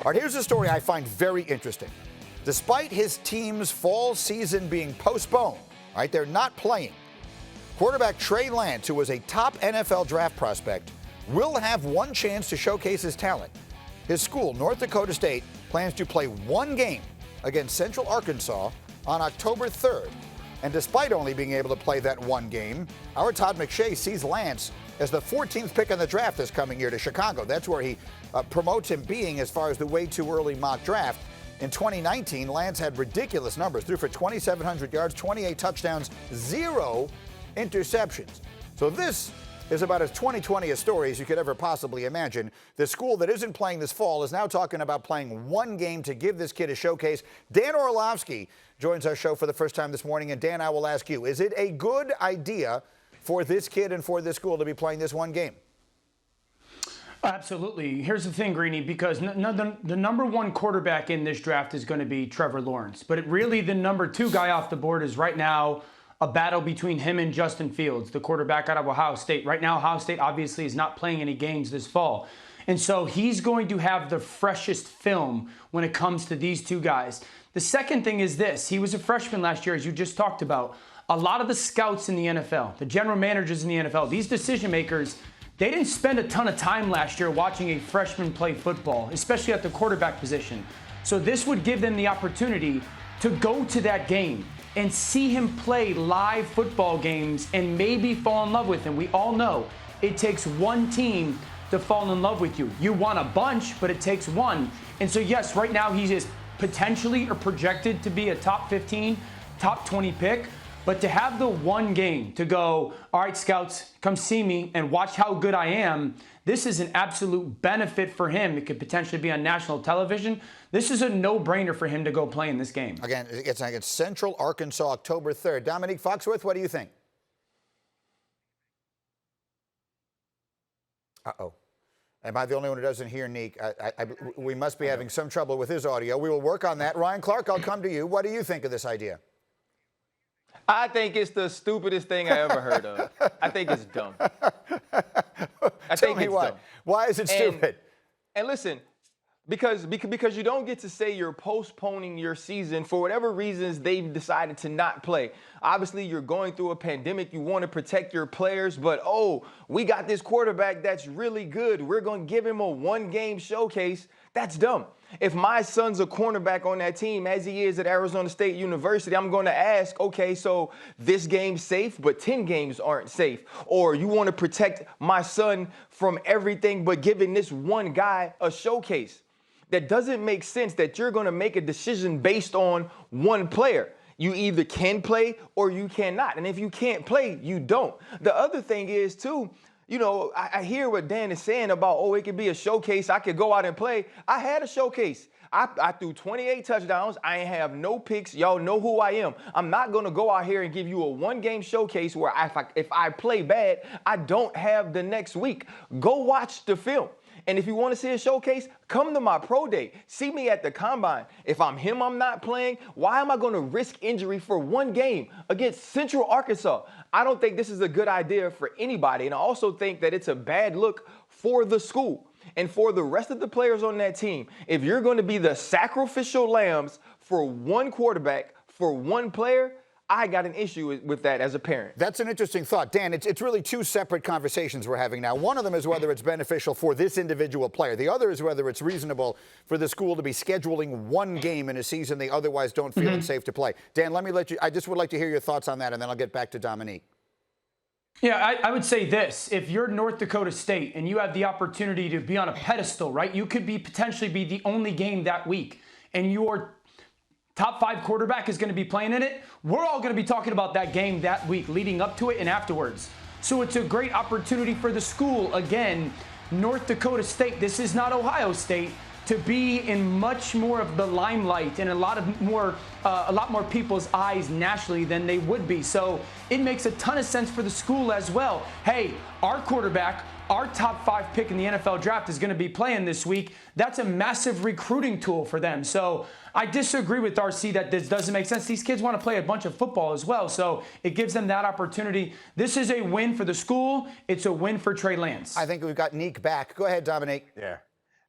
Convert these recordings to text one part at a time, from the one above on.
All right, here's a story I find very interesting. Despite his team's fall season being postponed, right, they're not playing. Quarterback Trey Lance, who was a top NFL draft prospect, will have one chance to showcase his talent. His school, North Dakota State, plans to play one game against Central Arkansas on October 3rd. And despite only being able to play that one game, our Todd McShay sees Lance as the 14th pick in the draft this coming year to Chicago. That's where he promotes him being as far as the way too early mock draft. In 2019, Lance had ridiculous numbers, threw for 2,700 yards, 28 touchdowns, 0 interceptions. So this is about as 2020 a story as you could ever possibly imagine. The school that isn't playing this fall is now talking about playing one game to give this kid a showcase. Dan Orlovsky joins our show for the first time this morning. And Dan, I will ask you, is it a good idea for this kid and for this school to be playing this one game? Absolutely. Here's the thing, Greeny, because the number one quarterback in this draft is going to be Trevor Lawrence. But really the number two guy off the board is right now a battle between him and Justin Fields, the quarterback out of Ohio State. Right now, Ohio State obviously is not playing any games this fall. And so he's going to have the freshest film when it comes to these two guys. The second thing is this. He was a freshman last year, as you just talked about. A lot of the scouts in the NFL, the general managers in the NFL, these decision makers, they didn't spend a ton of time last year watching a freshman play football, especially at the quarterback position. So this would give them the opportunity to go to that game and see him play live football games and maybe fall in love with him. We all know it takes one team to fall in love with you. You want a bunch, but it takes one. And so yes, right now he is potentially or projected to be a top 15, top 20 pick. But to have the one game to go, all right, scouts, come see me and watch how good I am, this is an absolute benefit for him. It could potentially be on national television. This is a no-brainer for him to go play in this game. Again, it's against Central Arkansas, October 3rd. Domonique Foxworth, what do you think? Uh-oh. Am I the only one who doesn't hear Neek? We must be having some trouble with his audio. We will work on that. Ryan Clark, I'll come to you. What do you think of this idea? I think it's the stupidest thing I ever heard of. I think it's dumb. Tell me why. Dumb. Why is it stupid? And listen, because you don't get to say you're postponing your season for whatever reasons they've decided to not play. Obviously, you're going through a pandemic. You want to protect your players, but we got this quarterback that's really good. We're going to give him a one-game showcase. That's dumb. If my son's a cornerback on that team, as he is at Arizona State University, I'm going to ask, okay, so this game's safe, but 10 games aren't safe. Or you want to protect my son from everything but giving this one guy a showcase. That doesn't make sense that you're going to make a decision based on one player. You either can play or you cannot. And if you can't play, you don't. The other thing is, too, you know, I hear what Dan is saying about, it could be a showcase. I could go out and play. I had a showcase. I threw 28 touchdowns. I ain't have no picks. Y'all know who I am. I'm not going to go out here and give you a one-game showcase where if I play bad, I don't have the next week. Go watch the film. And if you want to see a showcase, come to my pro day. See me at the combine. If I'm him, I'm not playing. Why am I going to risk injury for one game against Central Arkansas? I don't think this is a good idea for anybody. And I also think that it's a bad look for the school and for the rest of the players on that team. If you're going to be the sacrificial lambs for one quarterback, for one player, I got an issue with that as a parent. That's an interesting thought. Dan, it's really two separate conversations we're having now. One of them is whether it's beneficial for this individual player. The other is whether it's reasonable for the school to be scheduling one game in a season they otherwise don't feel it's safe to play. Dan, I just would like to hear your thoughts on that, and then I'll get back to Domonique. Yeah, I would say this. If you're North Dakota State and you have the opportunity to be on a pedestal, right, you could potentially be the only game that week, and your top 5 quarterback is going to be playing in it, we're all going to be talking about that game that week leading up to it and afterwards. So it's a great opportunity for the school. Again, North Dakota State, this is not Ohio State, to be in much more of the limelight and a lot more people's eyes nationally than they would be. So it makes a ton of sense for the school as well. Hey, our quarterback, our top 5 pick in the NFL draft is going to be playing this week. That's a massive recruiting tool for them. So I disagree with RC that this doesn't make sense. These kids want to play a bunch of football as well. So it gives them that opportunity. This is a win for the school. It's a win for Trey Lance. I think we've got Neek back. Go ahead, Domonique. Yeah.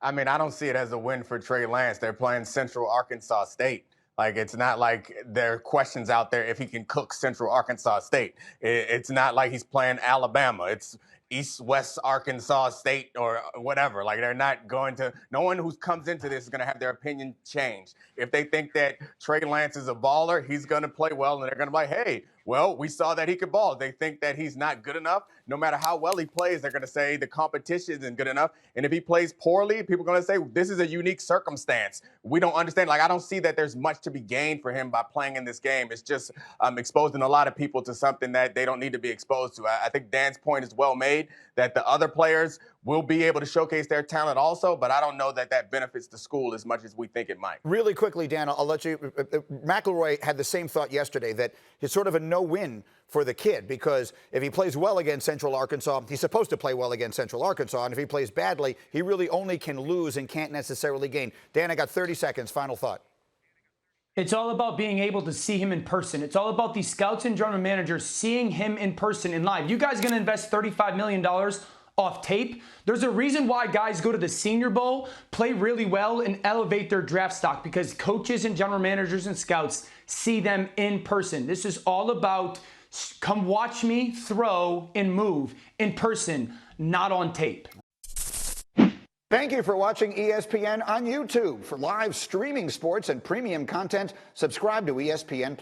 I mean, I don't see it as a win for Trey Lance. They're playing Central Arkansas State. Like, it's not like there are questions out there if he can cook Central Arkansas State. It's not like he's playing Alabama. It's East-West Arkansas State or whatever. Like, they're not going to – no one who comes into this is going to have their opinion changed. If they think that Trey Lance is a baller, he's going to play well, and they're going to be like, hey, well, we saw that he could ball. They think that he's not good enough. No matter how well he plays, they're going to say the competition isn't good enough. And if he plays poorly, people are going to say this is a unique circumstance. We don't understand. Like, I don't see that there's much to be gained for him by playing in this game. It's just exposing a lot of people to something that they don't need to be exposed to. I think Dan's point is well made that the other players will be able to showcase their talent also, but I don't know that that benefits the school as much as we think it might. Really quickly, Dan, I'll let you. McElroy had the same thought yesterday that it's sort of a no-win for the kid because if he plays well against Central Arkansas, he's supposed to play well against Central Arkansas, and if he plays badly, he really only can lose and can't necessarily gain. Dan, I got 30 seconds. Final thought. It's all about being able to see him in person. It's all about these scouts and general managers seeing him in person and live. You guys going to invest $35 million off tape? There's a reason why guys go to the Senior Bowl, play really well, and elevate their draft stock because coaches and general managers and scouts see them in person. This is all about come watch me throw and move in person, not on tape. Thank you for watching ESPN on YouTube. For live streaming sports and premium content, subscribe to ESPN+.